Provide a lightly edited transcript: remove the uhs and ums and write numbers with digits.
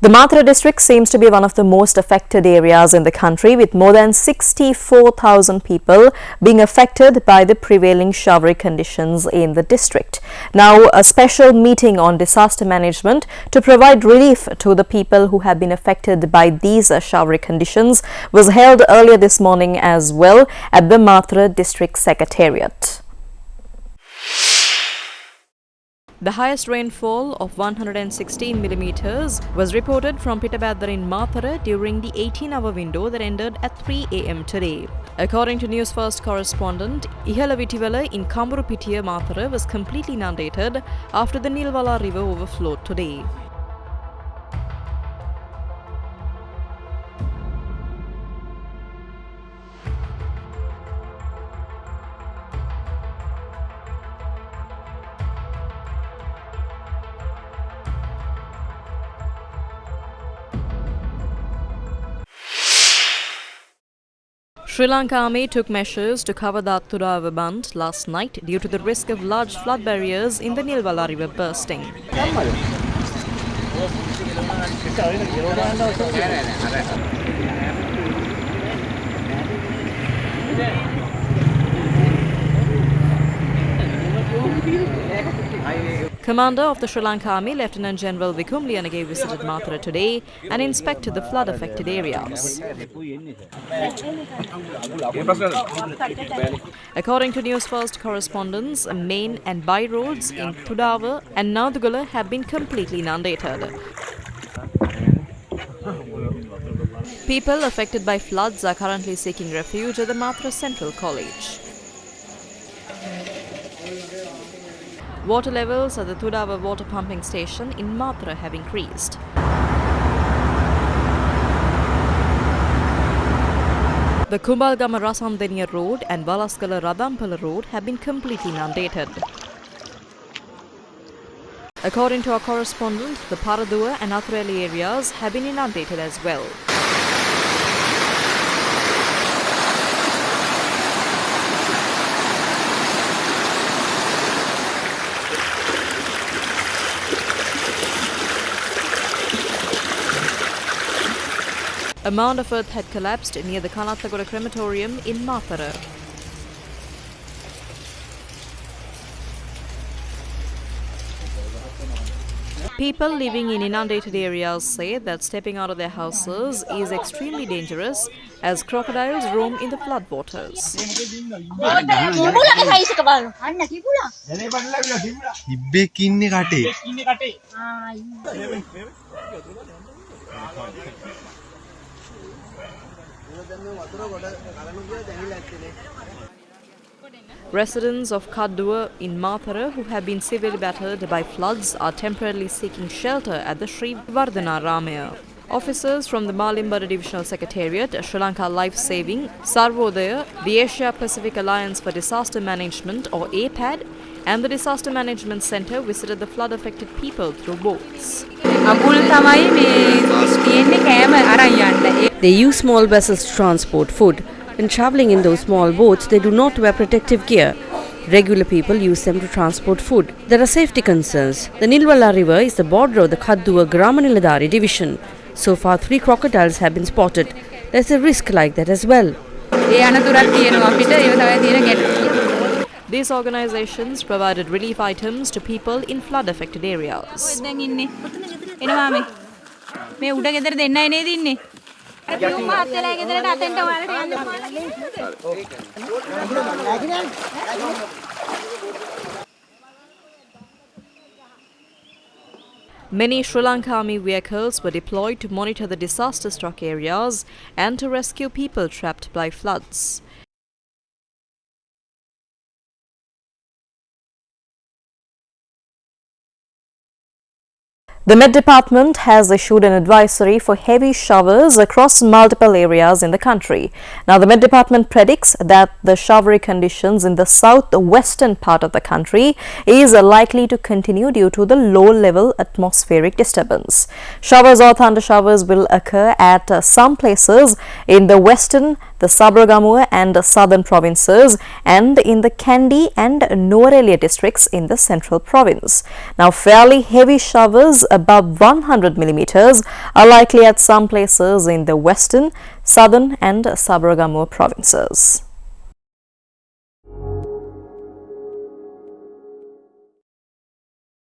The Matara district seems to be one of the most affected areas in the country, with more than 64,000 people being affected by the prevailing showery conditions in the district. Now, a special meeting on disaster management to provide relief to the people who have been affected by these showery conditions was held earlier this morning as well at the Matara district secretariat. The highest rainfall of 116 millimeters was reported from Pitabadar in Matara during the 18-hour window that ended at 3 a.m. today. According to Newsfirst correspondent, Ihala Vitivala in Kamburupitiya, Matara was completely inundated after the Nilwala river overflowed today. Sri Lanka Army took measures to cover the Atturava Band last night due to the risk of large flood barriers in the Nilwala river bursting. Commander of the Sri Lanka Army, Lieutenant General Vikum Liyanage, visited Matara today and inspected the flood-affected areas. According to Newsfirst correspondents, main and by roads in Tudava and Nadugala have been completely inundated. People affected by floods are currently seeking refuge at the Matara Central College. Water levels at the Tudava water pumping station in Matara have increased. The Kumbalgama Rasandeniya Road and Valaskala Radampala Road have been completely inundated. According to our correspondent, the Paradua and Athureli areas have been inundated as well. A mound of earth had collapsed near the Kanattagoda crematorium in Matara. People living in inundated areas say that stepping out of their houses is extremely dangerous as crocodiles roam in the floodwaters. Residents of Kaddua in Matara who have been severely battered by floods are temporarily seeking shelter at the Sri Vardhana Ramaya. Officers from the Malimbara Divisional Secretariat, Sri Lanka Life Saving, Sarvodaya, the Asia Pacific Alliance for Disaster Management or APAD, and the Disaster Management Centre visited the flood-affected people through boats. They use small vessels to transport food. When travelling in those small boats, they do not wear protective gear. Regular people use them to transport food. There are safety concerns. The Nilwala River is the border of the Kaddua Gramaniladari division. So far, 3 crocodiles have been spotted. There is a risk like that as well. These organizations provided relief items to people in flood-affected areas. Many Sri Lanka Army vehicles were deployed to monitor the disaster-struck areas and to rescue people trapped by floods. The Met Department has issued an advisory for heavy showers across multiple areas in the country. Now, the Met Department predicts that the showery conditions in the southwestern part of the country is likely to continue due to the low-level atmospheric disturbance. Showers or thunder showers will occur at some places in the western, the Sabaragamuwa and southern provinces, and in the Kandy and Nuwara Eliya districts in the central province. Now, fairly heavy showers above 100 millimeters are likely at some places in the western, southern and Sabaragamuwa provinces.